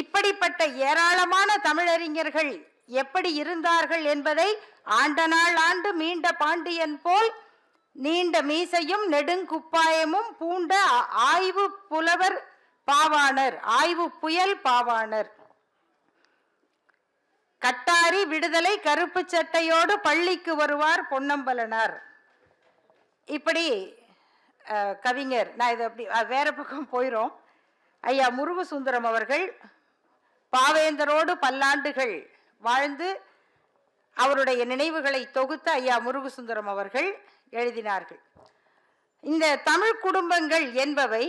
இப்படிப்பட்ட ஏராளமான தமிழறிஞர்கள் எப்படி இருந்தார்கள் என்பதை ஆண்ட நாள் ஆண்டு மீண்ட பாண்டியன் போல் நீண்ட மீசையும் நெடுங்குப்பாயமும் பூண்ட ஆய்வு புலவர் பாவாணர், ஆய்வு புயல் பாவாணர். கட்டாரி விடுதலை கருப்பு சட்டையோடு பள்ளிக்கு வருவார் பொன்னம்பலனார். இப்படி கவிஞர், நான் இதை அப்படி வேற பக்கம் போயிரும். ஐயா முருகு சுந்தரம் அவர்கள் பாவேந்தரோடு பல்லாண்டுகள் வாழ்ந்து அவருடைய நினைவுகளை தொகுத்த ஐயா முருகு சுந்தரம் அவர்கள் எழுதினார்கள். இந்த தமிழ் குடும்பங்கள் என்பவை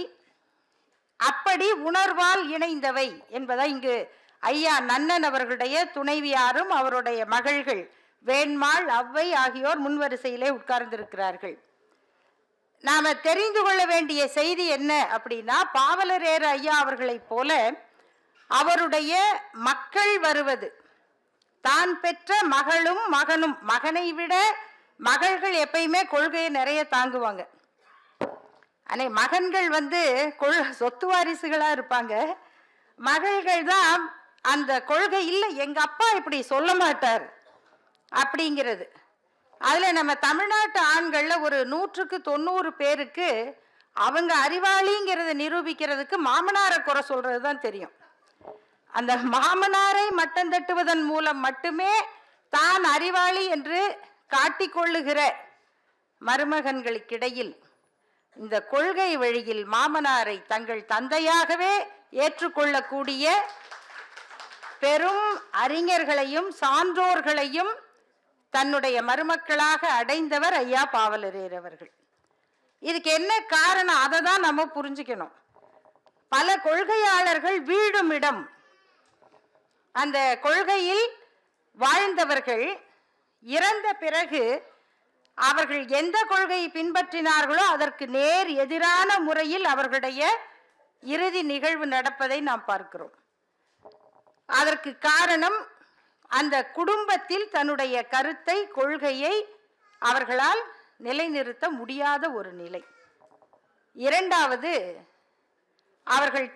அப்படி உணர்வால் இணைந்தவை என்பதை இங்கு ஐயா நன்னன் அவர்களுடைய துணைவியாரும் அவருடைய மகள்கள் வேண்மாள் அவ்வை ஆகியோர் முன்வரிசையிலே உட்கார்ந்திருக்கிறார்கள். நாம தெரிந்து கொள்ள வேண்டிய செய்தி என்ன அப்படின்னா, பாவலரேறு ஐயா அவர்களைப் போல அவருடைய மக்கள் வருவது, தான் பெற்ற மகளும் மகனும், மகனை விட மகள்கள் எப்பயுமே கொள்கையை நிறைய தாங்குவாங்க. ஆனால் மகன்கள் சொத்து வாரிசுகளா இருப்பாங்க. மகள்கள் தான் அந்த கொள்கை இல்லை, எங்க அப்பா இப்படி சொல்ல மாட்டார் அப்படிங்கிறது. அதுல நம்ம தமிழ்நாட்டு ஆண்கள்ல ஒரு 100க்கு 90 பேருக்கு அவங்க அறிவாளிங்கிறத நிரூபிக்கிறதுக்கு மாமனாரை குறை சொல்றதுதான் தெரியும். அந்த மாமனாரை மட்டம் தட்டுவதன் மூலம் மட்டுமே தான் அறிவாளி என்று காட்டிக்கொள்ளுகிற மருமகன்களுக்கிடையில் இந்த கொள்கை வழியில் மாமனாரை தங்கள் தந்தையாகவே ஏற்றுக்கொள்ளக்கூடிய பெரும் அறிஞர்களையும் சான்றோர்களையும் தன்னுடைய மருமக்களாக அடைந்தவர் ஐயா பாவலரேறு அவர்கள். இதுக்கு என்ன காரணம், அதை தான் நம்ம புரிஞ்சுக்கணும். பல கொள்கையாளர்கள் வீழும் இடம், அந்த கொள்கையில் வாழ்ந்தவர்கள் இறந்த பிறகு அவர்கள் எந்த கொள்கையை பின்பற்றினார்களோ அதற்கு நேர் எதிரான முறையில் அவர்களுடைய இறுதி நிகழ்வு நடப்பதை நாம் பார்க்கிறோம். அதற்கு காரணம், அந்த குடும்பத்தில் தன்னுடைய கருத்தை, கொள்கையை அவர்களால் நிலைநிறுத்த முடியாத ஒரு நிலை. இரண்டாவது, அவர்கள்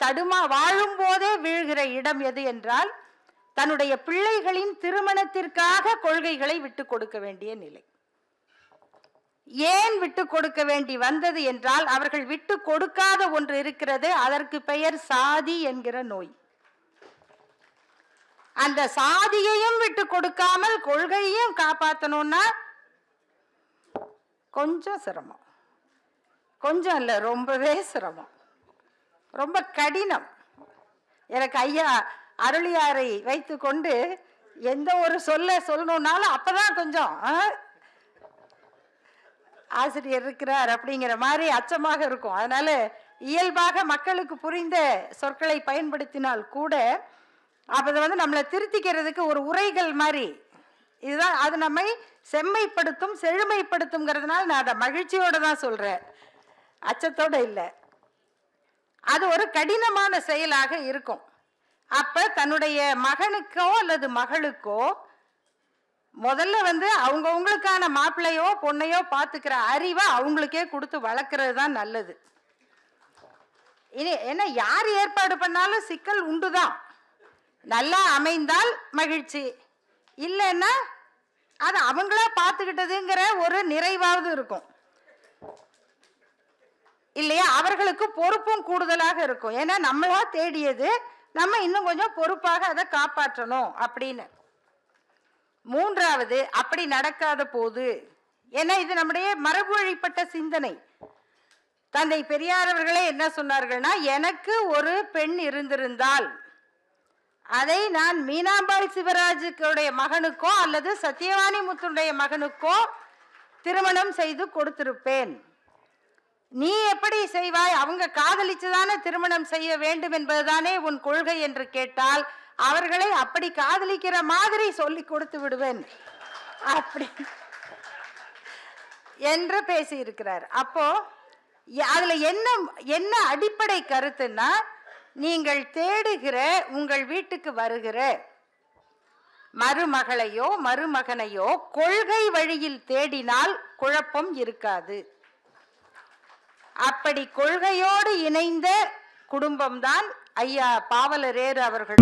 வாழும் போதே வீழ்கிற இடம் எது என்றால், தன்னுடைய பிள்ளைகளின் திருமணத்திற்காக கொள்கைகளை விட்டு கொடுக்க வேண்டிய நிலை. ஏன் விட்டு கொடுக்க வேண்டி வந்தது என்றால், அவர்கள் விட்டு கொடுக்காத ஒன்று இருக்கிறது, அதற்கு பெயர் சாதி என்கிற நோய். அந்த சாதியையும் விட்டு கொடுக்காமல் கொள்கையையும் காப்பாற்றணும்னா கொஞ்சம் சிரமம், கொஞ்சம் இல்லை ரொம்பவே சிரமம், ரொம்ப கடினம். எனக்கு ஐயா அருளியாரை வைத்து கொண்டு எந்த ஒரு சொல்லணும்னாலும் அப்பதான் கொஞ்சம் ஆசிரியர் இருக்கிறார் அப்படிங்கிற மாதிரி அச்சமாக இருக்கும். அதனால இயல்பாக மக்களுக்கு புரிந்த சொற்களை பயன்படுத்தினால் கூட அதை நம்மளை திருத்திக்கிறதுக்கு ஒரு உரைகள் மாதிரி இதுதான், அது நம்மை செம்மைப்படுத்தும் செழுமைப்படுத்தும்ங்கிறதுனால நான் அதை மகிழ்ச்சியோட தான் சொல்றேன், அச்சத்தோட இல்லை. அது ஒரு கடினமான செயலாக இருக்கும். அப்ப தன்னுடைய மகனுக்கோ அல்லது மகளுக்கோ முதல்ல அவங்கவுங்களுக்கான மாப்பிள்ளையோ பொண்ணையோ பார்த்துக்கிற அறிவை அவங்களுக்கே கொடுத்து வளர்க்கறது தான் நல்லது. இனி என்ன, யார் ஏற்பாடு பண்ணாலும் சிக்கல் உண்டுதான். நல்லா அமைந்தால் மகிழ்ச்சி, இல்லைன்னா அது அவங்களா பார்த்துக்கிட்டதுங்கிற ஒரு நிறைவாவது இருக்கும் இல்லையா? அவர்களுக்கு பொறுப்பும் கூடுதலாக இருக்கும். ஏன்னா நம்மளா தேடியது, நம்ம இன்னும் கொஞ்சம் பொறுப்பாக அதை காப்பாற்றணும் அப்படின்னு. மூன்றாவது, அப்படி நடக்காத போது, ஏன்னா இது நம்முடைய மரபு வழிப்பட்ட சிந்தனை. தந்தை பெரியார் அவர்களே என்ன சொன்னார்கள்னா, எனக்கு ஒரு பெண் இருந்திருந்தால் அதை நான் மீனாம்பாள் சிவராஜுடைய மகனுக்கோ அல்லது சத்தியவாணி முத்துடைய மகனுக்கோ திருமணம் செய்து கொடுத்திருப்பேன். நீ எப்படி செய்வாய்? அவங்க காதலிச்சுதானே திருமணம் செய்ய வேண்டும் என்பதுதானே உன் கொள்கை என்று கேட்டால் அவர்களை அப்படி காதலிக்கிற மாதிரி சொல்லி கொடுத்து விடுவேன் அப்படி என்று பேசி இருக்கிறார். அப்போ அதுல என்ன அடிப்படை கருத்துன்னா, நீங்கள் தேடுகிற உங்கள் வீட்டுக்கு வருகிற மருமகளையோ மருமகனையோ கொள்கை வழியில் தேடினால் குழப்பம் இருக்காது. அப்படி கொள்கையோடு இணைந்த குடும்பம்தான் ஐயா பாவலரேறு அவர்கள்